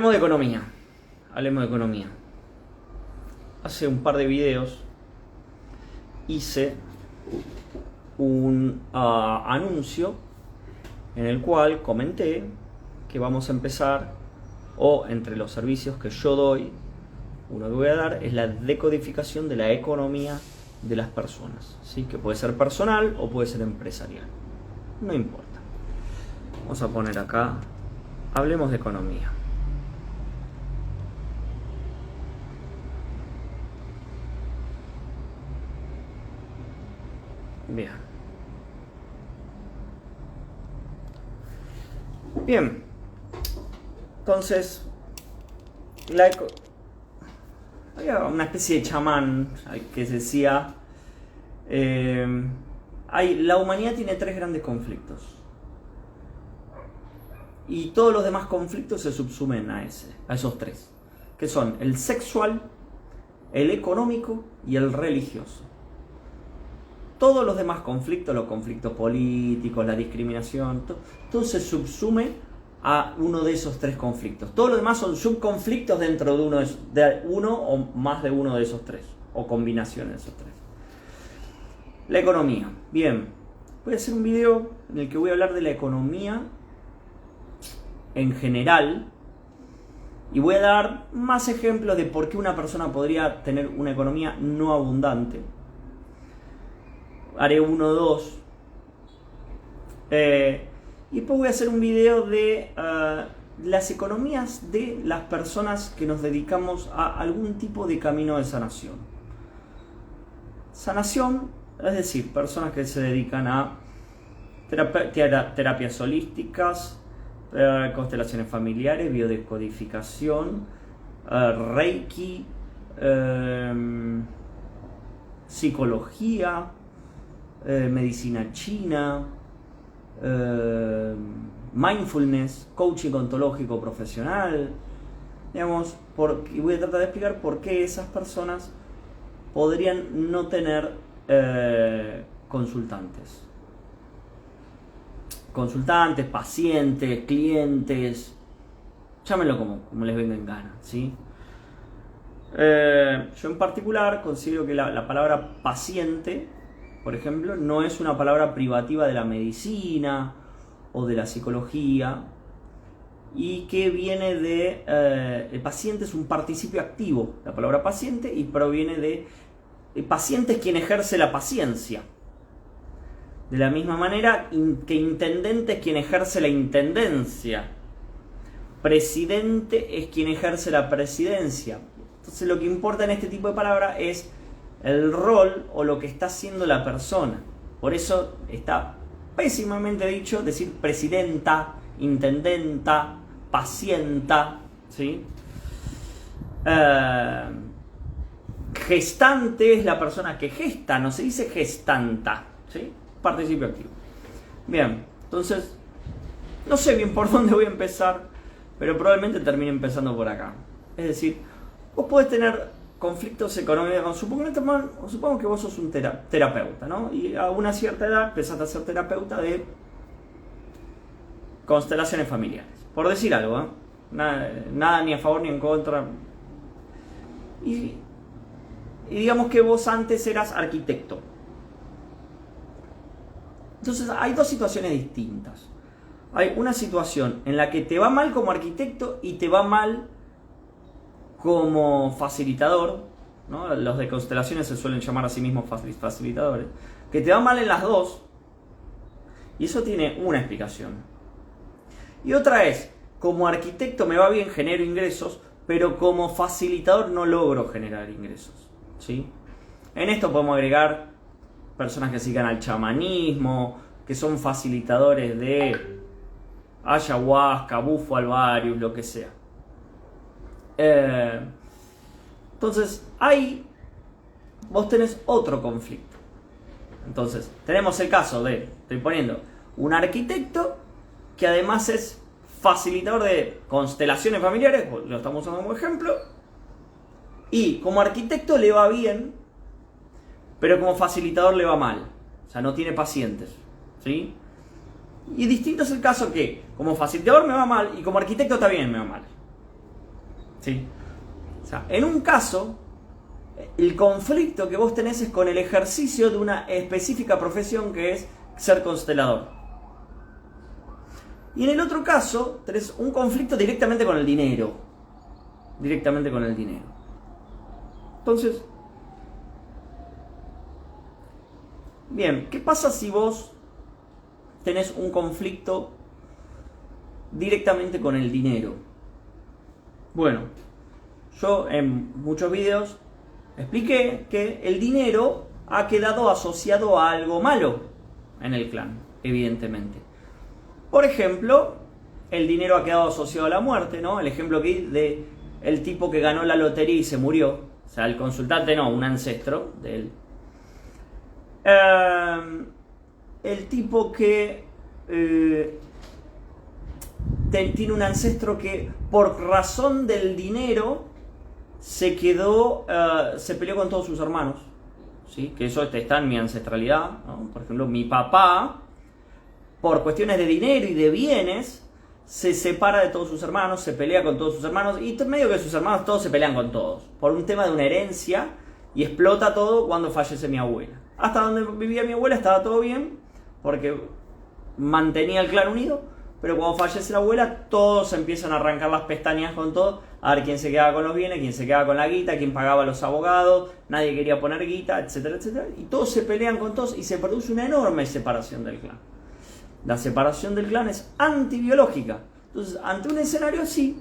Hablemos de economía. Hablemos de economía. Hace un par de videos hice un anuncio en el cual comenté que vamos a empezar, o entre los servicios que yo doy, uno que voy a dar es la decodificación de la economía de las personas, ¿sí? Que puede ser personal o puede ser empresarial, no importa. Vamos a poner acá, hablemos de economía. Bien, entonces había una especie de chamán que decía, la humanidad tiene tres grandes conflictos y todos los demás conflictos se subsumen a esos tres, que son el sexual, el económico y el religioso. Todos los demás conflictos, los conflictos políticos, la discriminación, todo se subsume a uno de esos tres conflictos. Todos los demás son subconflictos dentro de uno o más de uno de esos tres, o combinaciones de esos tres. La economía. Bien, voy a hacer un video en el que voy a hablar de la economía en general y voy a dar más ejemplos de por qué una persona podría tener una economía no abundante. Haré uno o dos. Y después voy a hacer un video de las economías de las personas que nos dedicamos a algún tipo de camino de sanación. Sanación, es decir, personas que se dedican a terapias holísticas, constelaciones familiares, biodescodificación, reiki, psicología, medicina china, mindfulness, coaching ontológico profesional, digamos, y voy a tratar de explicar por qué esas personas podrían no tener consultantes, pacientes, clientes, llámenlo como les venga en gana, ¿sí? Yo en particular considero que la palabra paciente, por ejemplo, no es una palabra privativa de la medicina o de la psicología, y que viene de... el paciente es un participio activo, la palabra paciente, y proviene de... El paciente es quien ejerce la paciencia. De la misma manera que intendente es quien ejerce la intendencia. Presidente es quien ejerce la presidencia. Entonces lo que importa en este tipo de palabras es el rol o lo que está haciendo la persona. Por eso está pésimamente dicho decir presidenta, intendenta, pacienta, ¿sí? Gestante es la persona que gesta, no se dice gestanta, ¿sí? Participio activo. Bien, entonces no sé bien por dónde voy a empezar, pero probablemente termine empezando por acá. Es decir, vos podés tener conflictos económicos. Supongo que vos sos un terapeuta, ¿no? Y a una cierta edad empezaste a ser terapeuta de constelaciones familiares, por decir algo, ¿eh? Nada ni a favor ni en contra. Y digamos que vos antes eras arquitecto. Entonces hay dos situaciones distintas. Hay una situación en la que te va mal como arquitecto y te va mal como facilitador, ¿no? Los de constelaciones se suelen llamar a sí mismos facilitadores, que te va mal en las dos, y eso tiene una explicación. Y otra es, como arquitecto me va bien, genero ingresos, pero como facilitador no logro generar ingresos, ¿sí? En esto podemos agregar personas que se dedican al chamanismo, que son facilitadores de ayahuasca, bufo alvarius, lo que sea. Entonces ahí vos tenés otro conflicto. Entonces tenemos el caso de, estoy poniendo, un arquitecto que además es facilitador de constelaciones familiares, lo estamos usando como ejemplo, y como arquitecto le va bien, pero como facilitador le va mal, o sea, no tiene pacientes, ¿sí? Y distinto es el caso que como facilitador me va mal y como arquitecto también me va mal. ¿sí? O sea, en un caso, el conflicto que vos tenés es con el ejercicio de una específica profesión que es ser constelador. Y en el otro caso, tenés un conflicto directamente con el dinero. Directamente con el dinero. Entonces, bien, ¿qué pasa si vos tenés un conflicto directamente con el dinero? Bueno, yo en muchos videos expliqué que el dinero ha quedado asociado a algo malo en el clan, evidentemente. Por ejemplo, el dinero ha quedado asociado a la muerte, ¿no? El ejemplo que de el tipo que ganó la lotería y se murió. O sea, el consultante no, un ancestro de él. El tipo que tiene un ancestro que por razón del dinero se peleó con todos sus hermanos, ¿sí? Que eso está en mi ancestralidad, ¿no? Por ejemplo, mi papá, por cuestiones de dinero y de bienes, se separa de todos sus hermanos, se pelea con todos sus hermanos, y medio que sus hermanos todos se pelean con todos, por un tema de una herencia, y explota todo cuando fallece mi abuela. Hasta donde vivía mi abuela estaba todo bien, porque mantenía el clan unido, pero cuando fallece la abuela, todos empiezan a arrancar las pestañas con todo, a ver quién se quedaba con los bienes, quién se quedaba con la guita, quién pagaba a los abogados, nadie quería poner guita, etcétera, etcétera, y todos se pelean con todos, y se produce una enorme separación del clan. La separación del clan es antibiológica. Entonces, ante un escenario así,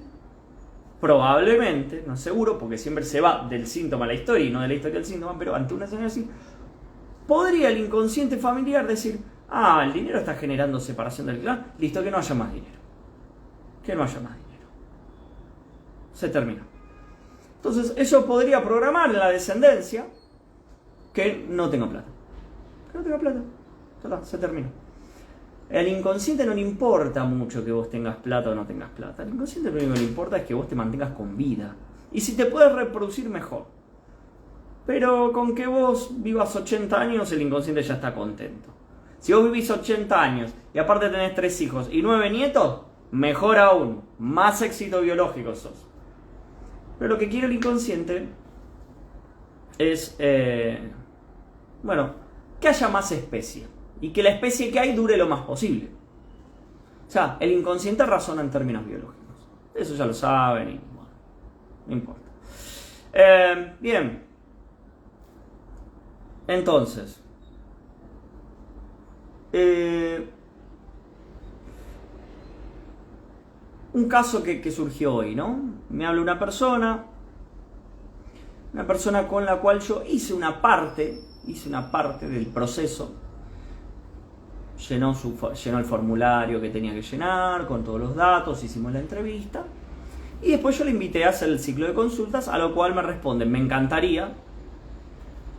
probablemente, no es seguro, porque siempre se va del síntoma a la historia y no de la historia al síntoma, pero ante un escenario así, podría el inconsciente familiar decir: ah, el dinero está generando separación del clan, listo, que no haya más dinero. Que no haya más dinero. Se terminó. Entonces, eso podría programar en la descendencia que no tenga plata. Que no tenga plata. Se terminó. Al inconsciente no le importa mucho que vos tengas plata o no tengas plata. Al inconsciente lo único que le importa es que vos te mantengas con vida. Y si te puedes reproducir, mejor. Pero con que vos vivas 80 años, el inconsciente ya está contento. Si vos vivís 80 años y aparte tenés 3 hijos y 9 nietos, mejor aún. Más éxito biológico sos. Pero lo que quiere el inconsciente es, que haya más especie. Y que la especie que hay dure lo más posible. O sea, el inconsciente razona en términos biológicos. Eso ya lo saben y bueno, no importa. Bien. Entonces. Un caso que surgió hoy, ¿no? Me habla una persona con la cual yo hice una parte del proceso. Llenó el formulario que tenía que llenar, con todos los datos, hicimos la entrevista. Y después yo le invité a hacer el ciclo de consultas, a lo cual me responden: me encantaría,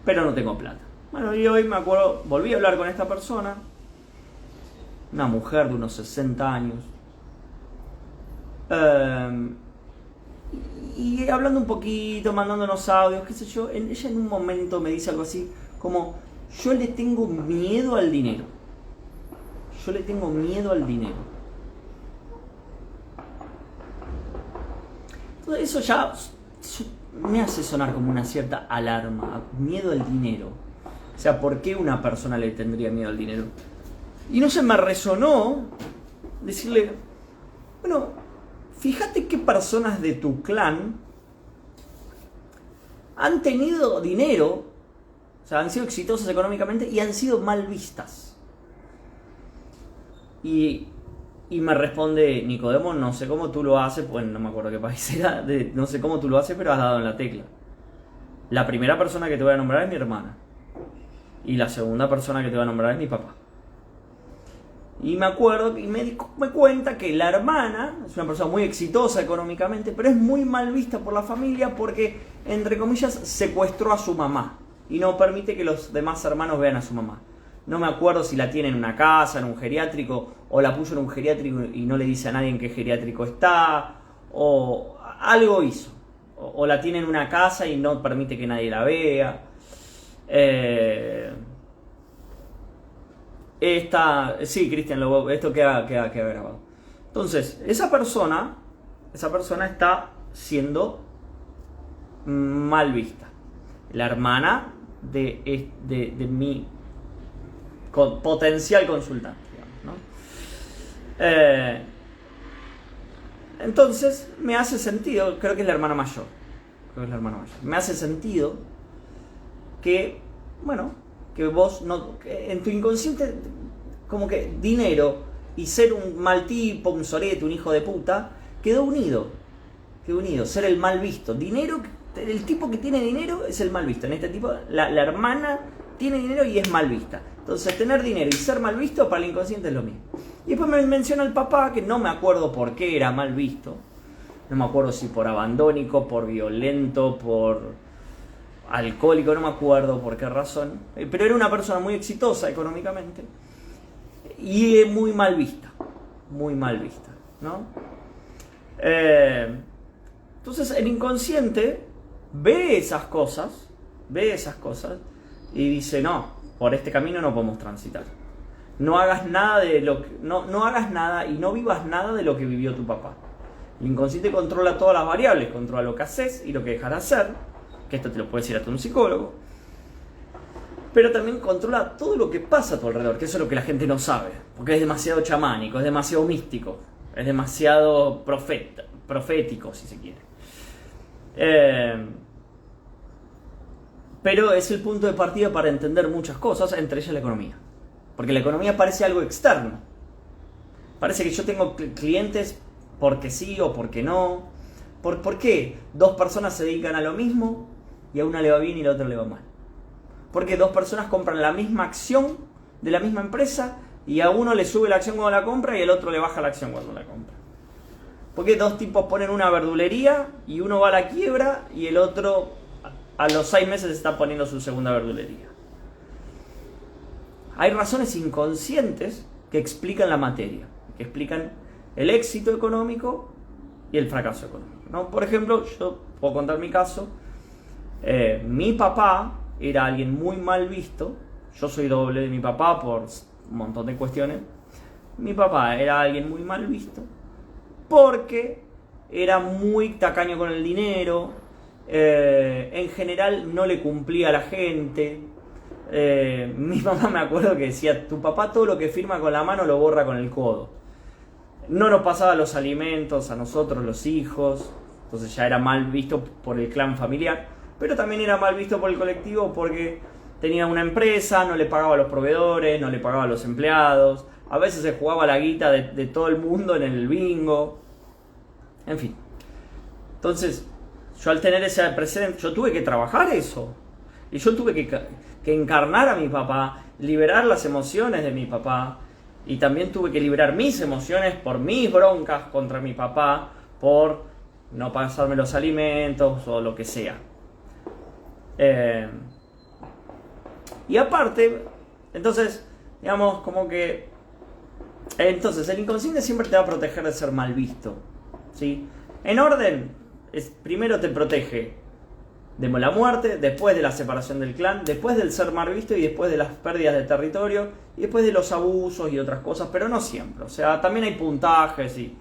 pero no tengo plata. Bueno, y hoy me acuerdo, volví a hablar con esta persona, una mujer de unos 60 años. Y hablando un poquito, mandándonos audios, qué sé yo, ella en un momento me dice algo así como: yo le tengo miedo al dinero. Yo le tengo miedo al dinero. Entonces eso ya me hace sonar como una cierta alarma. Miedo al dinero. O sea, ¿por qué una persona le tendría miedo al dinero? Y no se me resonó decirle: bueno, fíjate qué personas de tu clan han tenido dinero, o sea, han sido exitosas económicamente y han sido mal vistas. Y me responde Nicodemo: no sé cómo tú lo haces, bueno, no me acuerdo qué país era, no sé cómo tú lo haces, pero has dado en la tecla. La primera persona que te voy a nombrar es mi hermana. Y la segunda persona que te voy a nombrar es mi papá. Y me acuerdo y me cuenta que la hermana es una persona muy exitosa económicamente, pero es muy mal vista por la familia porque, entre comillas, secuestró a su mamá y no permite que los demás hermanos vean a su mamá. No me acuerdo si la tiene en una casa, en un geriátrico, o la puso en un geriátrico y no le dice a nadie en qué geriátrico está, o algo hizo. O la tiene en una casa y no permite que nadie la vea. Sí, Cristian, esto queda grabado. Entonces, esa persona está siendo mal vista. La hermana de mi potencial consultante, digamos, ¿no? Entonces me hace sentido, creo que es la hermana mayor. Me hace sentido que, bueno, que vos no, que en tu inconsciente, como que dinero y ser un mal tipo, un sorete, un hijo de puta, quedó unido. Ser el mal visto. Dinero, el tipo que tiene dinero es el mal visto. En este tipo, la hermana tiene dinero y es mal vista. Entonces, tener dinero y ser mal visto para el inconsciente es lo mismo. Y después me menciona el papá, que no me acuerdo por qué era mal visto. No me acuerdo si por abandónico, por violento, por alcohólico, no me acuerdo por qué razón. Pero era una persona muy exitosa económicamente y muy mal vista, ¿no? Entonces el inconsciente ve esas cosas y dice, no, por este camino no podemos transitar. No hagas nada no hagas nada y no vivas nada de lo que vivió tu papá. El inconsciente controla todas las variables, controla lo que haces y lo que dejas de hacer, que esto te lo puede decir hasta un psicólogo, pero también controla todo lo que pasa a tu alrededor, que eso es lo que la gente no sabe, porque es demasiado chamánico, es demasiado místico, es demasiado profético, si se quiere. Pero es el punto de partida para entender muchas cosas, entre ellas la economía. Porque la economía parece algo externo. Parece que yo tengo clientes porque sí o porque no. ¿Por qué dos personas se dedican a lo mismo y a una le va bien y a la otra le va mal? Porque dos personas compran la misma acción de la misma empresa y a uno le sube la acción cuando la compra y al otro le baja la acción cuando la compra. Porque dos tipos ponen una verdulería y uno va a la quiebra y el otro a los 6 meses está poniendo su segunda verdulería. Hay razones inconscientes que explican la materia, que explican el éxito económico y el fracaso económico, ¿no? Por ejemplo, yo puedo contar mi caso. Mi papá era alguien muy mal visto. Yo soy doble de mi papá por un montón de cuestiones. Mi papá era alguien muy mal visto porque era muy tacaño con el dinero. En general no le cumplía a la gente. Mi mamá, me acuerdo que decía, tu papá todo lo que firma con la mano lo borra con el codo. No nos pasaba los alimentos a nosotros, los hijos. Entonces ya era mal visto por el clan familiar, pero también era mal visto por el colectivo porque tenía una empresa, no le pagaba a los proveedores, no le pagaba a los empleados, a veces se jugaba la guita de todo el mundo en el bingo, en fin. Entonces, yo al tener ese precedente, yo tuve que trabajar eso, y yo tuve que encarnar a mi papá, liberar las emociones de mi papá, y también tuve que liberar mis emociones por mis broncas contra mi papá, por no pasarme los alimentos o lo que sea. Y aparte, entonces, digamos, como que... Entonces, el inconsciente siempre te va a proteger de ser mal visto, ¿sí? En orden, primero te protege de la muerte, después de la separación del clan, después del ser mal visto y después de las pérdidas de territorio y después de los abusos y otras cosas, pero no siempre. O sea, también hay puntajes y...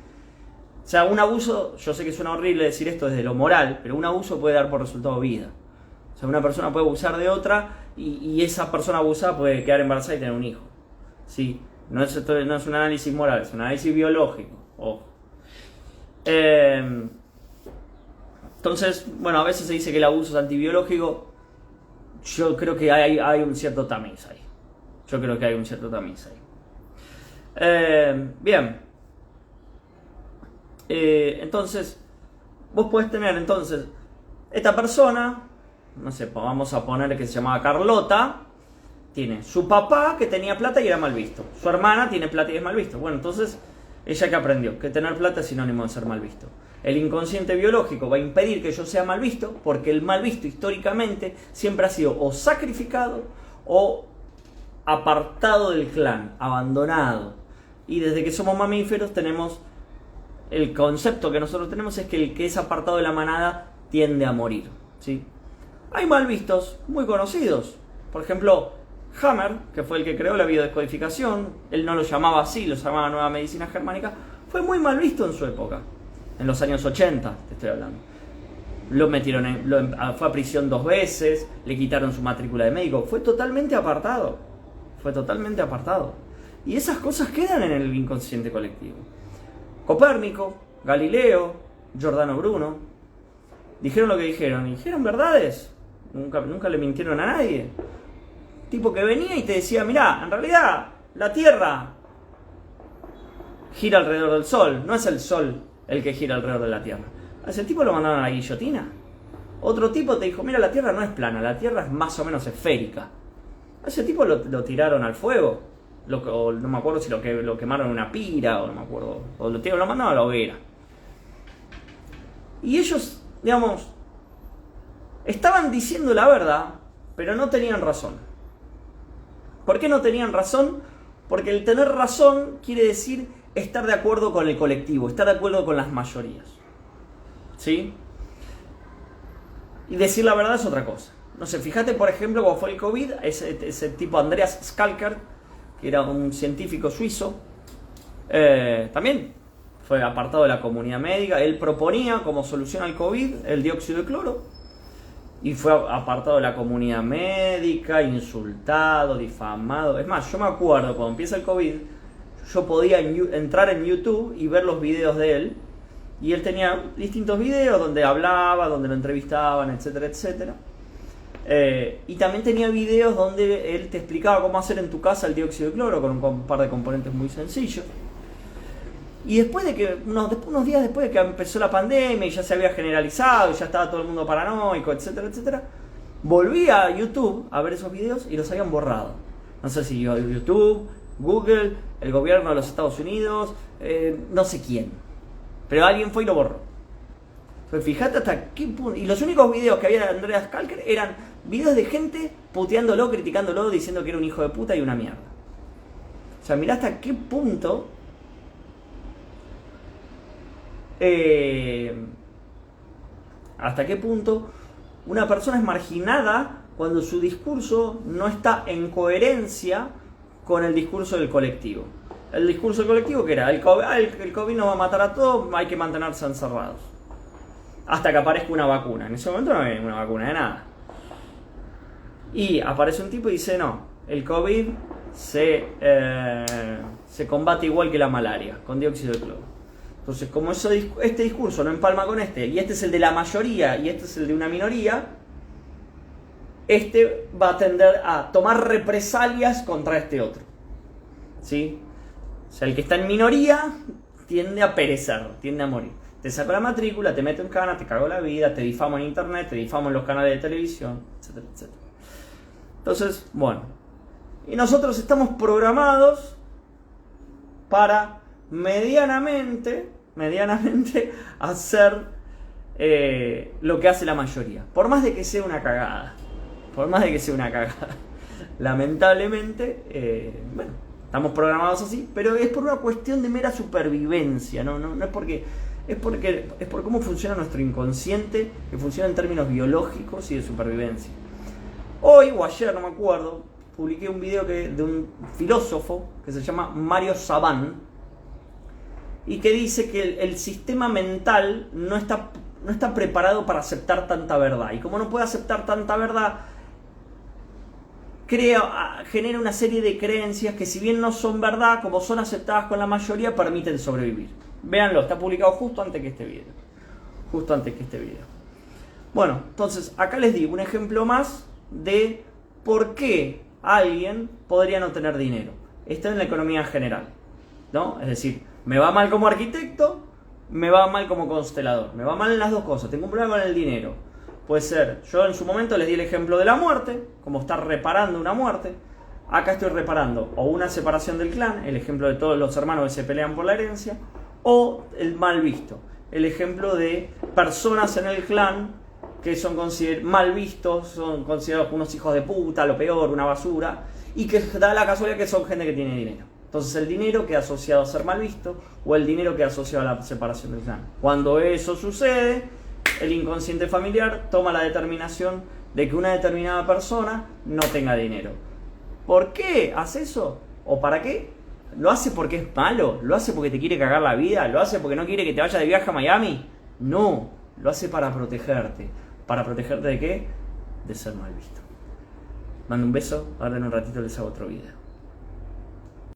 O sea, un abuso, yo sé que suena horrible decir esto desde lo moral, pero un abuso puede dar por resultado vida. O sea, una persona puede abusar de otra y esa persona abusada puede quedar embarazada y tener un hijo. ¿Sí? No es un análisis moral, es un análisis biológico. Ojo. Entonces, bueno, a veces se dice que el abuso es antibiológico. Yo creo que hay un cierto tamiz ahí. Bien. Entonces, vos podés tener esta persona, no sé, vamos a poner que se llamaba Carlota, tiene su papá que tenía plata y era mal visto, su hermana tiene plata y es mal visto. Bueno, entonces, ella que aprendió que tener plata es sinónimo de ser mal visto. El inconsciente biológico va a impedir que yo sea mal visto, porque el mal visto históricamente siempre ha sido o sacrificado o apartado del clan, abandonado. Y desde que somos mamíferos tenemos... El concepto que nosotros tenemos es que el que es apartado de la manada tiende a morir, ¿sí? Hay mal vistos muy conocidos. Por ejemplo, Hammer, que fue el que creó la biodescodificación, él no lo llamaba así, lo llamaba nueva medicina germánica, fue muy mal visto en su época, en los años 80, te estoy hablando. Lo metieron fue a prisión 2 veces, le quitaron su matrícula de médico, fue totalmente apartado. Fue totalmente apartado. Y esas cosas quedan en el inconsciente colectivo. Copérnico, Galileo, Giordano Bruno, dijeron lo que dijeron, dijeron verdades, nunca le mintieron a nadie. Tipo que venía y te decía, mirá, en realidad la Tierra gira alrededor del Sol, no es el Sol el que gira alrededor de la Tierra. A ese tipo lo mandaron a la guillotina. Otro tipo te dijo, mira, la Tierra no es plana, la Tierra es más o menos esférica. A ese tipo lo tiraron al fuego, o no me acuerdo si lo quemaron en una pira, o no me acuerdo, o lo mandaron a la hoguera. Y ellos, digamos, estaban diciendo la verdad, pero no tenían razón. ¿Por qué no tenían razón? Porque el tener razón quiere decir estar de acuerdo con el colectivo, estar de acuerdo con las mayorías. ¿Sí? Y decir la verdad es otra cosa. No sé, fíjate por ejemplo cuando fue el COVID, ese tipo Andreas Schalker, que era un científico suizo, también fue apartado de la comunidad médica. Él proponía como solución al COVID el dióxido de cloro y fue apartado de la comunidad médica, insultado, difamado. Es más, yo me acuerdo cuando empieza el COVID, yo podía entrar en YouTube y ver los videos de él, y él tenía distintos videos donde hablaba, donde lo entrevistaban, etcétera, etcétera. Y también tenía videos donde él te explicaba cómo hacer en tu casa el dióxido de cloro con un par de componentes muy sencillos. Y después de que, unos días después de que empezó la pandemia y ya se había generalizado, y ya estaba todo el mundo paranoico, etcétera, etcétera, volví a YouTube a ver esos videos y los habían borrado. No sé si YouTube, Google, el gobierno de los Estados Unidos, no sé quién. Pero alguien fue y lo borró. Pues fíjate hasta qué punto. Y los únicos videos que había de Andreas Schalker eran videos de gente puteándolo, criticándolo, diciendo que era un hijo de puta y una mierda. O sea, mirá hasta qué punto una persona es marginada cuando su discurso no está en coherencia con el discurso del colectivo. El discurso del colectivo que era, el COVID nos va a matar a todos, hay que mantenerse encerrados hasta que aparezca una vacuna. En ese momento no había ninguna vacuna de nada. Y aparece un tipo y dice, no, el COVID se combate igual que la malaria, con dióxido de cloro. Entonces, como este discurso no empalma con y este es el de la mayoría y este es el de una minoría, este va a tender a tomar represalias contra este otro. ¿Sí? O sea, el que está en minoría tiende a perecer, tiende a morir. Te saco la matrícula, te meto en cana, te cago la vida, te difamo en internet, te difamo en los canales de televisión, etcétera, etcétera. Entonces, bueno. Y nosotros estamos programados para medianamente hacer lo que hace la mayoría. Por más de que sea una cagada. Lamentablemente, bueno, estamos programados así, pero es por una cuestión de mera supervivencia, no es porque... Es por cómo funciona nuestro inconsciente, que funciona en términos biológicos y de supervivencia. Hoy o ayer, no me acuerdo, publiqué un video de un filósofo que se llama Mario Saban y que dice que el sistema mental no está preparado para aceptar tanta verdad. Y como no puede aceptar tanta verdad, genera una serie de creencias que, si bien no son verdad, como son aceptadas con la mayoría, permiten sobrevivir. Véanlo, está publicado justo antes que este video. Bueno, entonces acá les digo un ejemplo más de por qué alguien podría no tener dinero. Esto en la economía general, ¿no? Es decir, me va mal como arquitecto, me va mal como constelador. Me va mal en las dos cosas. Tengo un problema con el dinero. Puede ser, yo en su momento les di el ejemplo de la muerte, como estar reparando una muerte. Acá estoy reparando o una separación del clan, el ejemplo de todos los hermanos que se pelean por la herencia, o el mal visto, el ejemplo de personas en el clan que son mal vistos, son considerados unos hijos de puta, lo peor, una basura, y que da la casualidad que son gente que tiene dinero. Entonces el dinero queda asociado a ser mal visto, o el dinero queda asociado a la separación del clan. Cuando eso sucede, el inconsciente familiar toma la determinación de que una determinada persona no tenga dinero. ¿Por qué hace eso? ¿O para qué? ¿Lo hace porque es malo? ¿Lo hace porque te quiere cagar la vida? ¿Lo hace porque no quiere que te vayas de viaje a Miami? No. Lo hace para protegerte. ¿Para protegerte de qué? De ser mal visto. Mando un beso, ahora en un ratito les hago otro video.